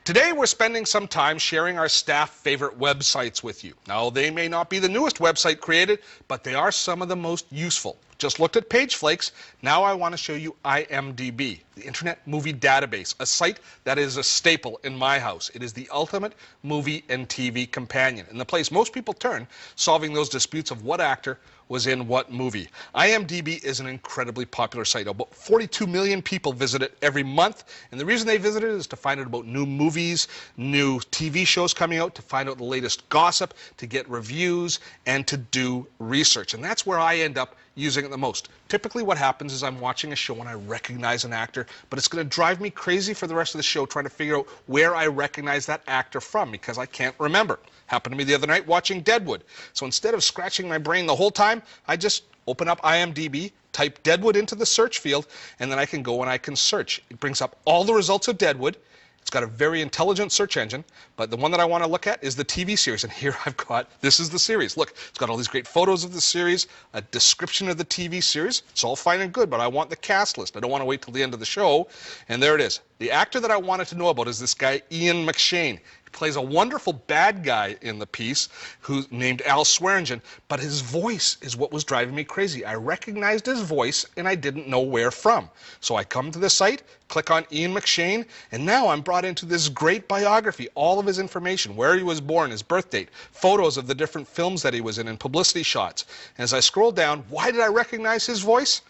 Today we're spending some time sharing our staff favorite websites with you. Now they may not be the newest website created, but they are some of the most useful. Just looked at page flakes. Now I want to show you IMDb, the Internet Movie Database, a site that is a staple in my house. It is the ultimate movie and TV companion, and the place most people turn solving those disputes of what actor was in what movie. IMDb is an incredibly popular site. About 42 million people visit it every month, and the reason they visit it is to find out about new movies, new TV shows coming out, to find out the latest gossip, to get reviews, and to do research. And that's where I end up using it the most. Typically what happens is I'm watching a show and I recognize an actor, but it's going to drive me crazy for the rest of the show trying to figure out where I recognize that actor from because I can't remember. Happened to me the other night watching Deadwood. So instead of scratching my brain the whole time, I just open up IMDb, type Deadwood into the search field, and then I can go and I can search. It brings up all the results of Deadwood. It's got a very intelligent search engine, but the one that I want to look at is the TV series. And here I've got, this is the series. Look, it's got all these great photos of the series, a description of the TV series. It's all fine and good, but I want the cast list. I don't want to wait till the end of the show. And there it is. The actor that I wanted to know about is this guy, Ian McShane. Plays a wonderful bad guy in the piece who's named Al Swearingen, but his voice is what was driving me crazy. I recognized his voice and I didn't know where from. So I come to the site, click on Ian McShane, and now I'm brought into this great biography, all of his information, where he was born, his birth date, photos of the different films that he was in, and publicity shots. And as I scroll down, why did I recognize his voice?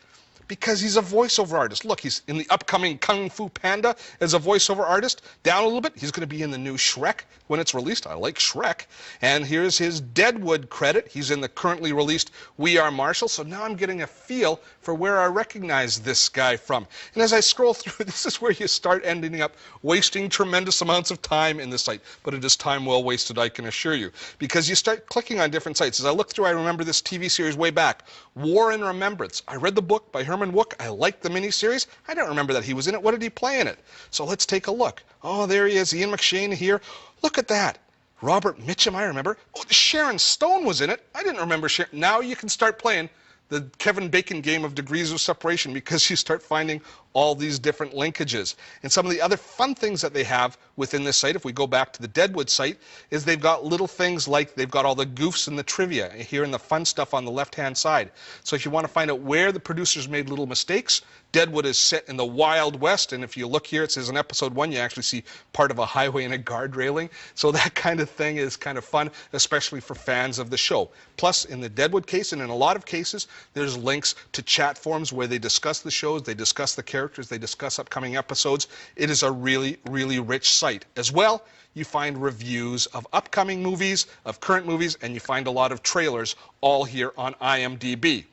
Because he's a voiceover artist. Look, he's in the upcoming Kung Fu Panda as a voiceover artist. Down a little bit, he's going to be in the new Shrek when it's released. I like Shrek. And here's his Deadwood credit. He's in the currently released We Are Marshall. So now I'm getting a feel for where I recognize this guy from. And as I scroll through, this is where you start ending up wasting tremendous amounts of time in the site. But it is time well wasted, I can assure you. Because you start clicking on different sites. As I look through, I remember this TV series way back, War and Remembrance. I read the book by Herman Wouk. I liked the miniseries. I don't remember that he was in it. What did he play in it? So let's take a look. Oh, there he is, Ian McShane here. Look at that. Robert Mitchum, I remember. Oh, Sharon Stone was in it. I didn't remember Sharon. Now you can start playing the Kevin Bacon game of degrees of separation because you start finding all these different linkages. And some of the other fun things that they have within this site, if we go back to the Deadwood site, is they've got little things like they've got all the goofs and the trivia here in the fun stuff on the left-hand side. So if you want to find out where the producers made little mistakes, Deadwood is set in the Wild West, and if you look here, it says in episode 1, you actually see part of a highway and a guard railing. So that kind of thing is kind of fun, especially for fans of the show. Plus, in the Deadwood case, and in a lot of cases, there's links to chat forums where they discuss the shows, they discuss the characters, they discuss upcoming episodes. It is a really, really rich site. As well, you find reviews of upcoming movies, of current movies, and you find a lot of trailers all here on IMDb.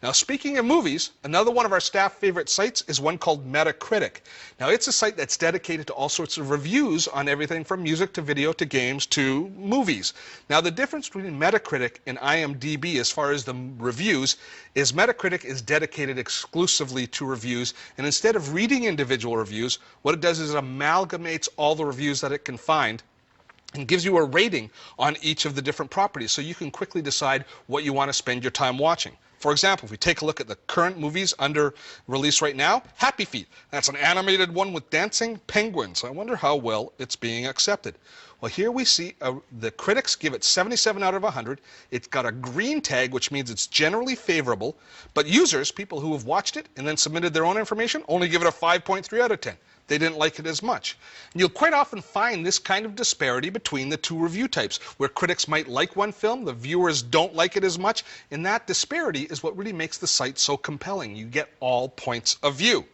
Now, speaking of movies, another one of our staff favorite sites is one called Metacritic. Now, it's a site that's dedicated to all sorts of reviews on everything from music to video to games to movies. Now, the difference between Metacritic and IMDb as far as the reviews is Metacritic is dedicated exclusively to reviews, and instead of reading individual reviews, what it does is it amalgamates all the reviews that it can find and gives you a rating on each of the different properties so you can quickly decide what you want to spend your time watching. For example, if we take a look at the current movies under release right now, Happy Feet. That's an animated one with dancing penguins. I wonder how well it's being accepted. Well, here we see the critics give it 77 out of 100. It's got a green tag, which means it's generally favorable. But users, people who have watched it and then submitted their own information, only give it a 5.3 out of 10. They didn't like it as much. And you'll quite often find this kind of disparity between the two review types, where critics might like one film, the viewers don't like it as much, and that disparity is what really makes the site so compelling. You get all points of view.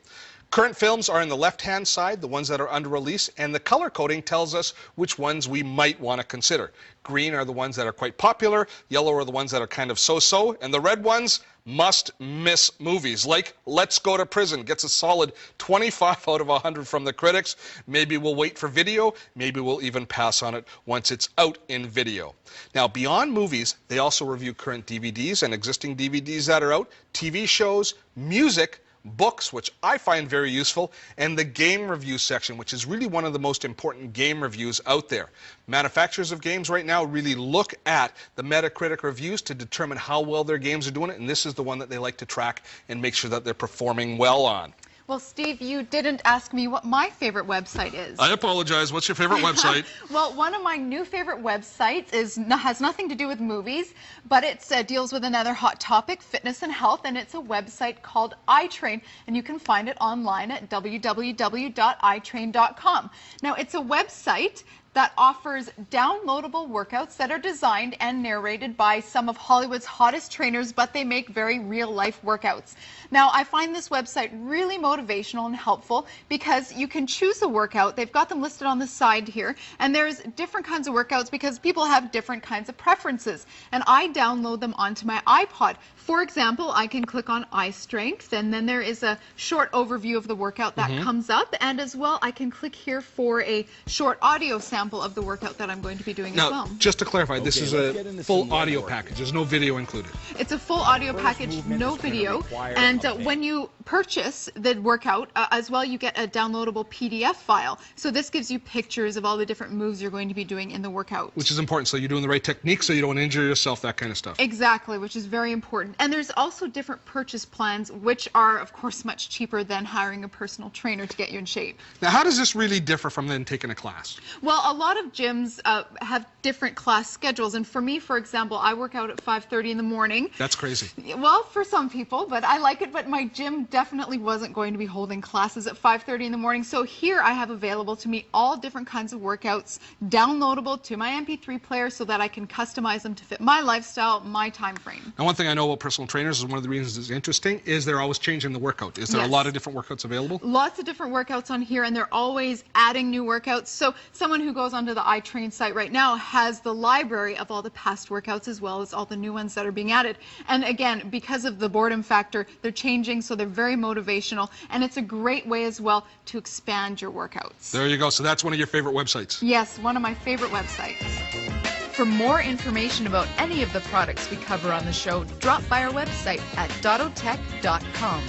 Current films are on the left-hand side, the ones that are under release, and the color coding tells us which ones we might want to consider. Green are the ones that are quite popular, yellow are the ones that are kind of so-so, and the red ones, must-miss movies, like Let's Go to Prison gets a solid 25 out of 100 from the critics. Maybe we'll wait for video, maybe we'll even pass on it once it's out in video. Now, beyond movies, they also review current DVDs and existing DVDs that are out, TV shows, music, books, which I find very useful, and the game review section, which is really one of the most important game reviews out there. Manufacturers of games right now really look at the Metacritic reviews to determine how well their games are doing it, and this is the one that they like to track and make sure that they're performing well on. Well, Steve, you didn't ask me what my favorite website is. I apologize. What's your favorite website? Well, one of my new favorite websites has nothing to do with movies, but it deals with another hot topic, fitness and health, and it's a website called iTrain, and you can find it online at www.itrain.com. Now, it's a website that offers downloadable workouts that are designed and narrated by some of Hollywood's hottest trainers, but they make very real-life workouts. Now, I find this website really motivational and helpful because you can choose a workout. They've got them listed on the side here, and there's different kinds of workouts because people have different kinds of preferences, and I download them onto my iPod. For example, I can click on eye strength, and then there is a short overview of the workout that comes up, and as well, I can click here for a short audio sample of the workout that I'm going to be doing as well. Now, just to clarify, this is a full audio package. There's no video included. It's a full audio package, no video, and when you purchase the workout, as well, you get a downloadable PDF file. So this gives you pictures of all the different moves you're going to be doing in the workout. Which is important, so you're doing the right technique so you don't injure yourself, that kind of stuff. Exactly, which is very important. And there's also different purchase plans, which are, of course, much cheaper than hiring a personal trainer to get you in shape. Now, how does this really differ from then taking a class? Well, a lot of gyms have different class schedules, and for me, for example, I work out at 5:30 in the morning. That's crazy. Well, for some people, but I like it, but my gym definitely wasn't going to be holding classes at 5:30 in the morning, so here I have available to me all different kinds of workouts, downloadable to my MP3 player so that I can customize them to fit my lifestyle, my time frame. Now, one thing I know about personal trainers is one of the reasons it's interesting is they're always changing the workout. Is there a lot of different workouts available? Lots of different workouts on here, and they're always adding new workouts. So someone who goes onto the iTrain site right now has the library of all the past workouts as well as all the new ones that are being added. And again, because of the boredom factor, they're changing, so they're very motivational, and it's a great way as well to expand your workouts. There you go. So that's one of your favorite websites. Yes, one of my favorite websites. For more information about any of the products we cover on the show, drop by our website at dottotech.com.